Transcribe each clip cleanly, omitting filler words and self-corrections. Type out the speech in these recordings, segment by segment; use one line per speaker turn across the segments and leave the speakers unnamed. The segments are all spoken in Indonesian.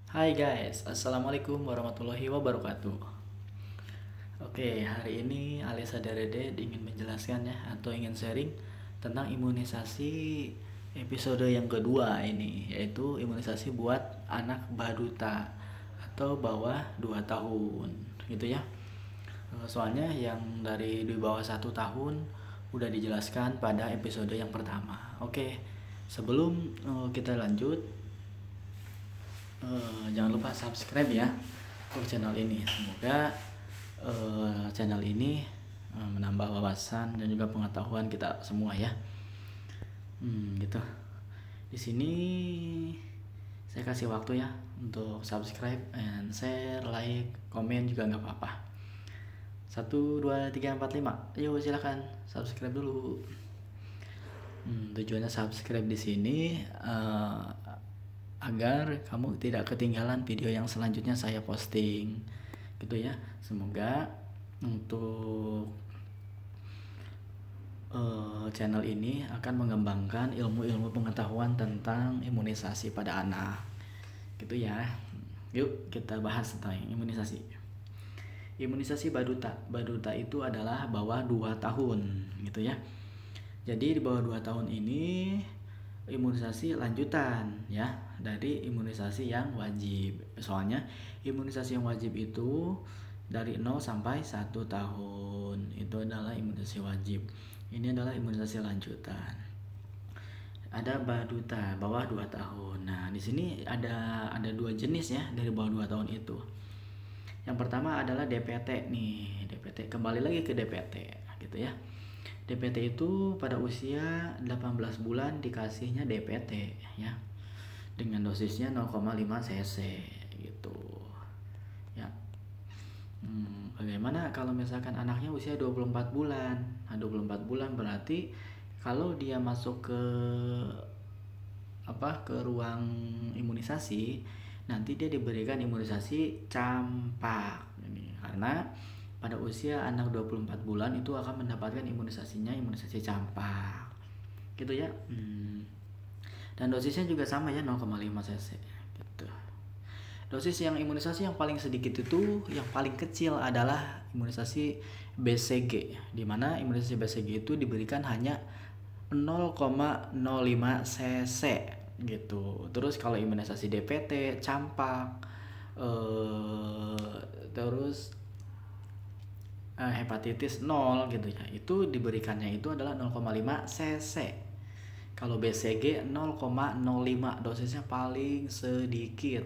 Hai guys, Assalamualaikum warahmatullahi wabarakatuh. Oke, hari ini Alisa Derede ingin menjelaskan ya atau ingin sharing tentang imunisasi episode yang kedua ini, yaitu imunisasi buat anak baduta atau bawah 2 tahun gitu ya. Soalnya yang dari di bawah 1 tahun udah dijelaskan pada episode yang pertama. Oke, sebelum kita lanjut, jangan lupa subscribe ya untuk channel ini. Semoga channel ini menambah wawasan dan juga pengetahuan kita semua ya. Gitu. Di sini saya kasih waktu ya untuk subscribe and share, like, komen juga nggak apa-apa. 1, 2, 3, 4, 5. Yuk silakan subscribe dulu. Tujuannya subscribe di sini agar kamu tidak ketinggalan video yang selanjutnya saya posting gitu ya. Semoga untuk channel ini akan mengembangkan ilmu-ilmu pengetahuan tentang imunisasi pada anak gitu ya. Yuk kita bahas tentang imunisasi. Imunisasi baduta. Baduta itu adalah bawah 2 tahun gitu ya. Jadi di bawah 2 tahun ini imunisasi lanjutan ya dari imunisasi yang wajib. Soalnya imunisasi yang wajib itu dari 0 sampai 1 tahun itu adalah imunisasi wajib. Ini adalah imunisasi lanjutan. Ada baduta bawah 2 tahun. Nah, di sini ada 2 jenis ya dari bawah 2 tahun itu. Yang pertama adalah DPT nih. DPT, kembali lagi ke DPT gitu ya. DPT itu pada usia 18 bulan dikasihnya DPT ya. Dengan dosisnya 0,5 cc gitu. Ya. Bagaimana kalau misalkan anaknya usia 24 bulan? Nah, 24 bulan berarti kalau dia masuk ke ruang imunisasi, nanti dia diberikan imunisasi campak. Ini karena pada usia anak 24 bulan itu akan mendapatkan imunisasi campak. Gitu ya. Dan dosisnya juga sama ya 0,5 cc gitu. Dosis yang imunisasi yang paling sedikit itu, yang paling kecil adalah imunisasi BCG, di mana imunisasi BCG itu diberikan hanya 0,05 cc gitu. Terus kalau imunisasi DPT, campak, terus hepatitis 0 gitu ya, itu diberikannya itu adalah 0,5 cc. Kalau BCG 0,05, dosisnya paling sedikit.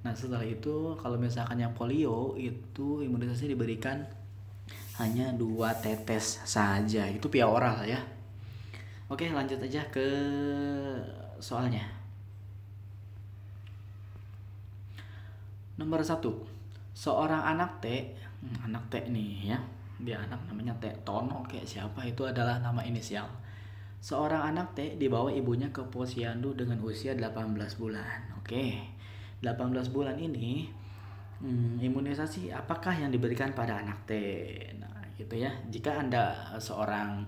Nah setelah itu kalau misalkan yang polio itu imunisasi diberikan hanya 2 tetes saja, itu via oral ya. Oke, lanjut aja ke soalnya. Nomor 1, seorang anak T nih ya, dia anak namanya T, Tono kayak siapa, itu adalah nama inisial. Seorang anak T dibawa ibunya ke posyandu dengan usia 18 bulan. Oke, 18 bulan ini imunisasi apakah yang diberikan pada anak T? Nah, gitu ya. Jika Anda seorang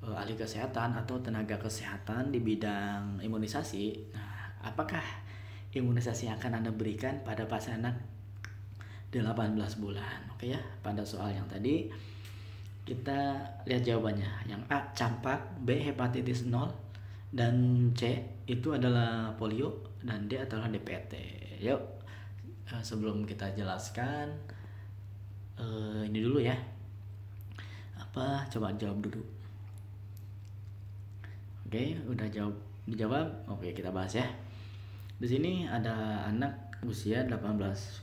ahli kesehatan atau tenaga kesehatan di bidang imunisasi, nah, apakah imunisasi yang akan Anda berikan pada pasien anak 18 bulan? Oke ya, pada soal yang tadi kita lihat jawabannya. Yang A campak, B hepatitis 0, dan C itu adalah polio, dan D adalah DPT. Yuk, sebelum kita jelaskan ini dulu ya. Coba jawab dulu. Oke, udah dijawab. Oke, kita bahas ya. Di sini ada anak usia 18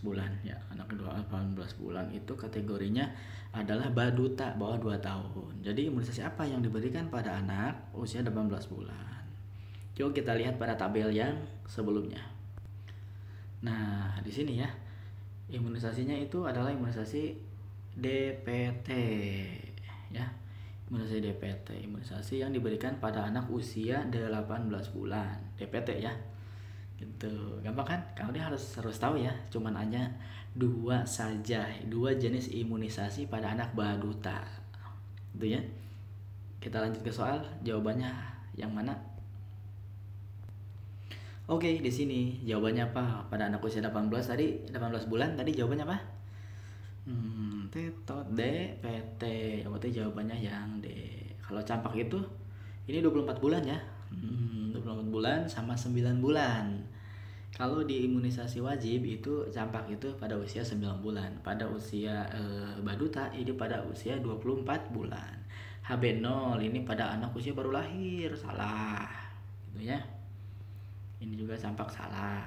bulan ya. Anak kedua 18 bulan itu kategorinya adalah baduta bawah 2 tahun. Jadi imunisasi apa yang diberikan pada anak usia 18 bulan? Coba kita lihat pada tabel yang sebelumnya. Nah, di sini ya. Imunisasinya itu adalah imunisasi DPT ya. Imunisasi DPT, imunisasi yang diberikan pada anak usia 18 bulan. DPT ya. Gitu. Gampang kan? Kamu harus tahu ya. Cuman hanya 2 saja, 2 jenis imunisasi pada anak baduta. Gitu ya. Kita lanjut ke soal, jawabannya yang mana? Oke, di sini jawabannya apa? Pada anak usia 18 tadi, 18 bulan tadi jawabannya apa? Tetot D, PT. Berarti jawabannya yang D. Kalau campak itu ini 24 bulan ya. 24 bulan sama 9 bulan. Kalau di imunisasi wajib itu campak itu pada usia 9 bulan. Pada usia baduta ini pada usia 24 bulan. HB0 ini pada anak usia baru lahir. Salah. Gitu ya. Ini juga campak salah.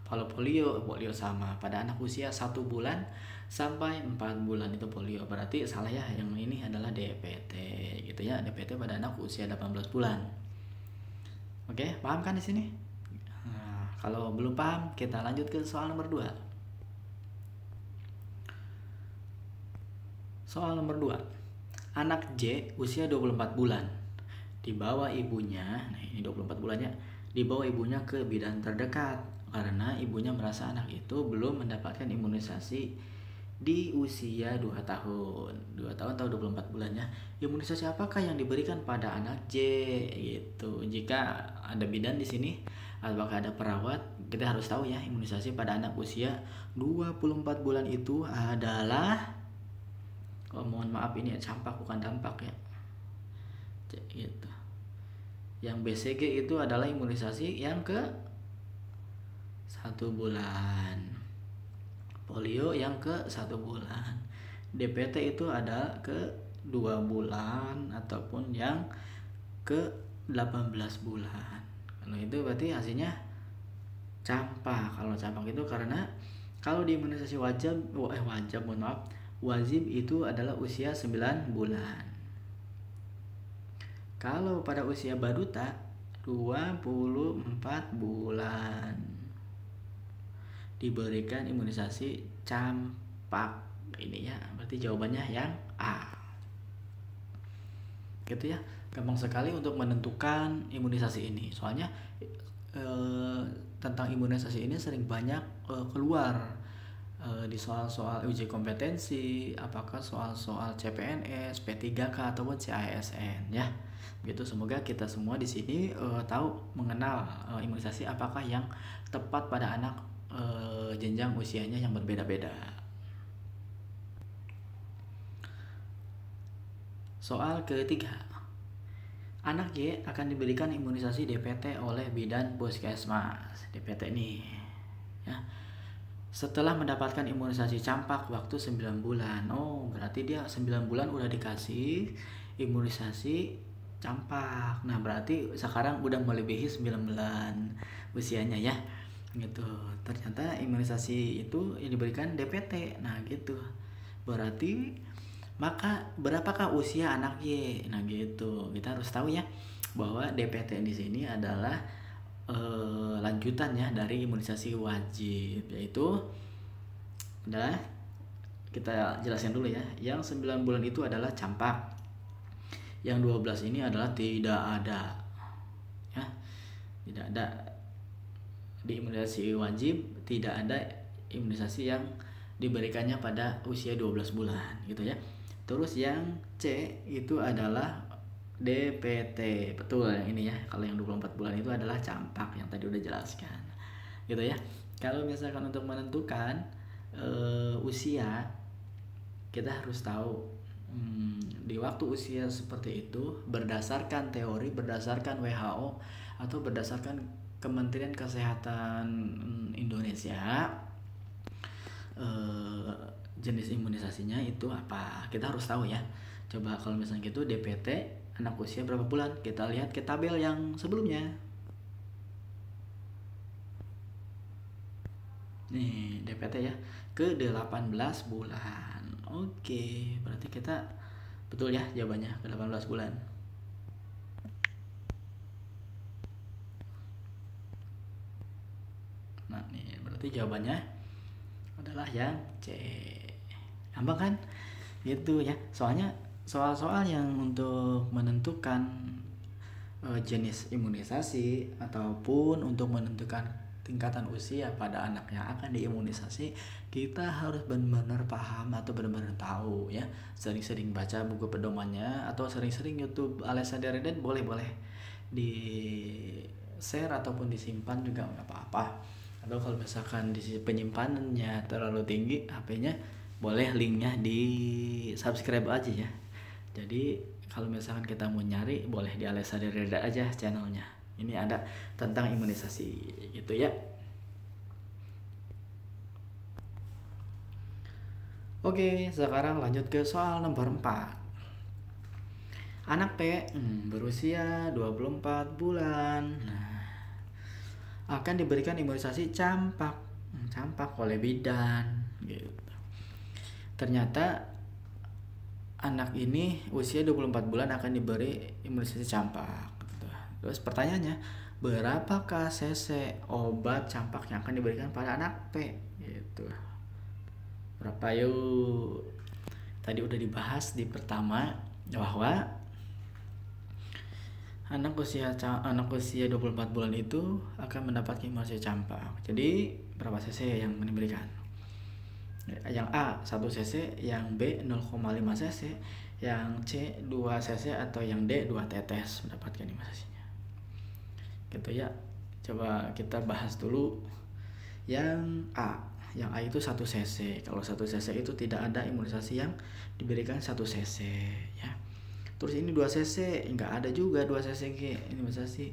Kalau polio sama pada anak usia 1 bulan sampai 4 bulan itu polio. Berarti salah ya, yang ini adalah DPT gitu ya. DPT pada anak usia 18 bulan. Oke, paham kan di sini? Nah, kalau belum paham, kita lanjut ke soal nomor 2. Soal nomor 2. Anak J usia 24 bulan. Dibawa ibunya, nah ini 24 bulannya, dibawa ibunya ke bidan terdekat karena ibunya merasa anak itu belum mendapatkan imunisasi di usia 2 tahun. 2 tahun atau 24 bulannya. Imunisasi apakah yang diberikan pada anak J gitu. Jika ada bidan di sini, apakah ada perawat, kita harus tahu ya, imunisasi pada anak usia 24 bulan itu adalah, mohon maaf ini campak bukan dampak ya. Gitu. Yang BCG itu adalah imunisasi yang ke 1 bulan. Polio yang ke 1 bulan. DPT itu ada ke 2 bulan ataupun yang ke 18 bulan. Kalau itu berarti hasilnya campak. Kalau campak itu karena kalau di imunisasi wajib itu adalah usia 9 bulan. Kalau pada usia baduta 24 bulan diberikan imunisasi campak. Ini ya, berarti jawabannya yang A. Gitu ya, gampang sekali untuk menentukan imunisasi ini. Soalnya tentang imunisasi ini sering banyak keluar di soal-soal uji kompetensi, apakah soal-soal CPNS, P3K ataupun CASN ya. Gitu, semoga kita semua di sini tahu mengenal imunisasi apakah yang tepat pada anak jenjang usianya yang berbeda-beda. Soal ketiga. Anak Y akan diberikan imunisasi DPT oleh bidan puskesmas. DPT nih ya. Setelah mendapatkan imunisasi campak waktu 9 bulan. Oh, berarti dia 9 bulan udah dikasih imunisasi campak. Nah, berarti sekarang udah melebihi 9 bulan usianya ya. Gitu. Ternyata imunisasi itu yang diberikan DPT. Nah, gitu. Berarti maka berapakah usia anak Y? Nah, gitu. Kita harus tahu ya bahwa DPT di sini adalah lanjutan ya dari imunisasi wajib, yaitu adalah, kita jelasin dulu ya. Yang 9 bulan itu adalah campak. Yang 12 ini adalah tidak ada. Ya. Tidak ada di imunisasi wajib, tidak ada imunisasi yang diberikannya pada usia 12 bulan gitu ya. Terus yang C itu adalah DPT. Betul yang ini ya. Kalau yang 24 bulan itu adalah campak yang tadi udah jelaskan. Gitu ya. Kalau misalkan untuk menentukan usia, kita harus tahu di waktu usia seperti itu berdasarkan teori, berdasarkan WHO atau berdasarkan Kementerian Kesehatan Indonesia, jenis imunisasinya itu apa, kita harus tahu ya. Coba kalau misalnya gitu DPT anak usia berapa bulan, kita lihat ke tabel yang sebelumnya. Nih DPT ya, ke 18 bulan. Oke, berarti kita betul ya jawabannya ke 18 bulan. Nah nih berarti jawabannya adalah yang C. Gampang kan? Gitu ya. Soalnya soal-soal yang untuk menentukan jenis imunisasi ataupun untuk menentukan tingkatan usia pada anak yang akan diimunisasi, kita harus benar-benar paham atau benar-benar tahu ya. Sering-sering baca buku pedomannya atau sering-sering YouTube Alessa Dereden boleh di share ataupun disimpan juga nggak apa-apa. Atau kalau misalkan di penyimpanannya terlalu tinggi HP-nya, boleh linknya di subscribe aja ya. Jadi kalau misalkan kita mau nyari, boleh di Alessa Dereda aja channelnya. Ini ada tentang imunisasi gitu ya. Oke, sekarang lanjut ke soal nomor 4. Anak P berusia 24 bulan. Nah, akan diberikan imunisasi campak oleh bidan gitu. Ternyata anak ini usia 24 bulan akan diberi imunisasi campak gitu. Terus pertanyaannya, berapakah cc obat campak yang akan diberikan pada anak P gitu. Berapa yuk? Tadi udah dibahas di pertama bahwa anak usia 24 bulan itu akan mendapat imunisasi campak. Jadi berapa cc yang diberikan? Yang A 1 cc, yang B 0,5 cc, yang C 2 cc, atau yang D 2 tetes mendapatkan imunisasinya. Gitu ya. Coba kita bahas dulu yang A. Yang A itu 1 cc. Kalau 1 cc itu tidak ada imunisasi yang diberikan 1 cc ya. Terus ini 2 cc, enggak ada juga 2 cc imunisasi.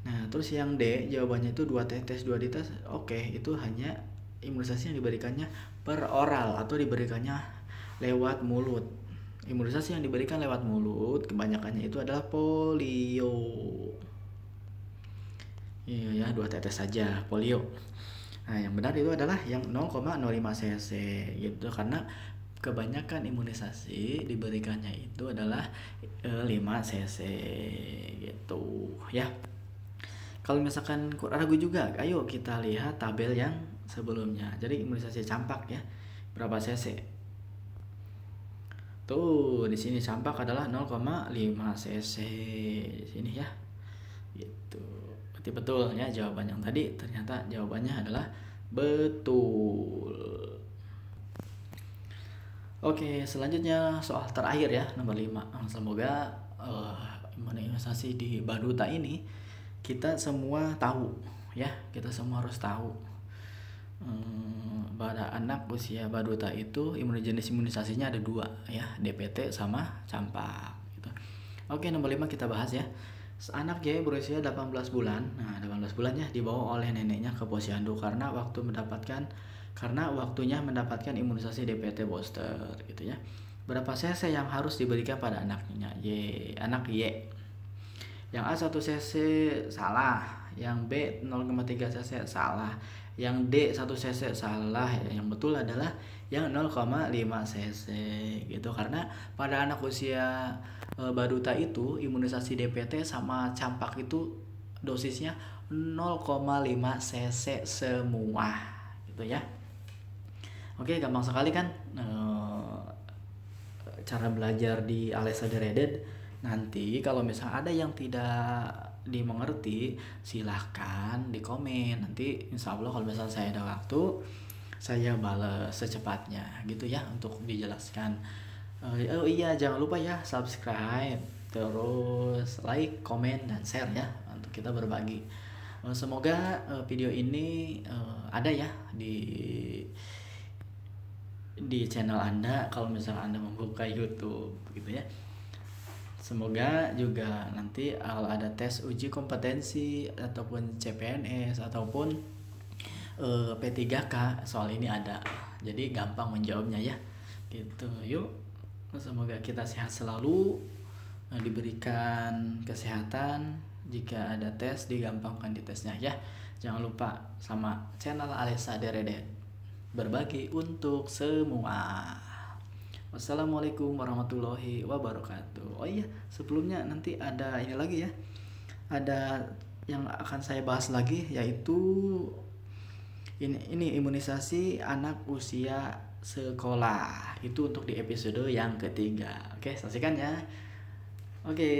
Nah, terus yang D jawabannya itu 2 tetes, 2 dites. Oke, itu hanya imunisasi yang diberikannya per oral atau diberikannya lewat mulut. Imunisasi yang diberikan lewat mulut kebanyakannya itu adalah polio. Iya ya, 2 tetes saja polio. Nah, yang benar itu adalah yang 0,05 cc gitu, karena kebanyakan imunisasi diberikannya itu adalah 5 cc gitu ya. Kalau misalkan ragu juga, ayo kita lihat tabel yang sebelumnya. Jadi imunisasi campak ya, berapa cc? Tuh, di sini campak adalah 0,5 cc di sini ya. Gitu. Berarti betul ya jawaban yang tadi, ternyata jawabannya adalah betul. Oke, selanjutnya soal terakhir ya, nomor 5. Semoga imunisasi di Baduta ini kita semua tahu ya, kita semua harus tahu. Pada anak usia Baduta itu jenis imunisasinya ada 2 ya, DPT sama campak gitu. Oke, nomor 5 kita bahas ya. Anak Y berusia 18 bulan. Nah, 18 bulannya dibawa oleh neneknya ke posyandu karena waktunya mendapatkan imunisasi DPT booster gitu ya. Berapa cc yang harus diberikan pada anaknya anak Y? Yang A 1 cc salah, yang B 0,3 cc salah, yang D 1 cc salah. Yang betul adalah yang 0,5 cc gitu, karena pada anak usia Baduta itu imunisasi DPT sama campak itu dosisnya 0,5 cc semua gitu ya. Oke, gampang sekali kan cara belajar di Alessa Dereda. Nanti kalau misalnya ada yang tidak dimengerti, silahkan di komen. Nanti insya Allah kalau misalnya saya ada waktu, saya balas secepatnya gitu ya untuk dijelaskan. Oh iya, jangan lupa ya subscribe, terus like, komen, dan share ya untuk kita berbagi. Semoga video ini ada ya di channel Anda kalau misalnya Anda membuka YouTube gitu ya. Semoga juga nanti kalau ada tes uji kompetensi ataupun CPNS ataupun P3K soal ini ada, jadi gampang menjawabnya ya gitu. Yuk, semoga kita sehat selalu, diberikan kesehatan, jika ada tes digampangkan di tesnya ya. Jangan lupa sama channel Alessa Dereda, berbagi untuk semua. Wassalamualaikum warahmatullahi wabarakatuh. Oh iya, sebelumnya nanti ada ini lagi ya, ada yang akan saya bahas lagi, yaitu ini imunisasi anak usia sekolah. Itu untuk di episode yang ketiga. Oke, saksikan ya. Oke.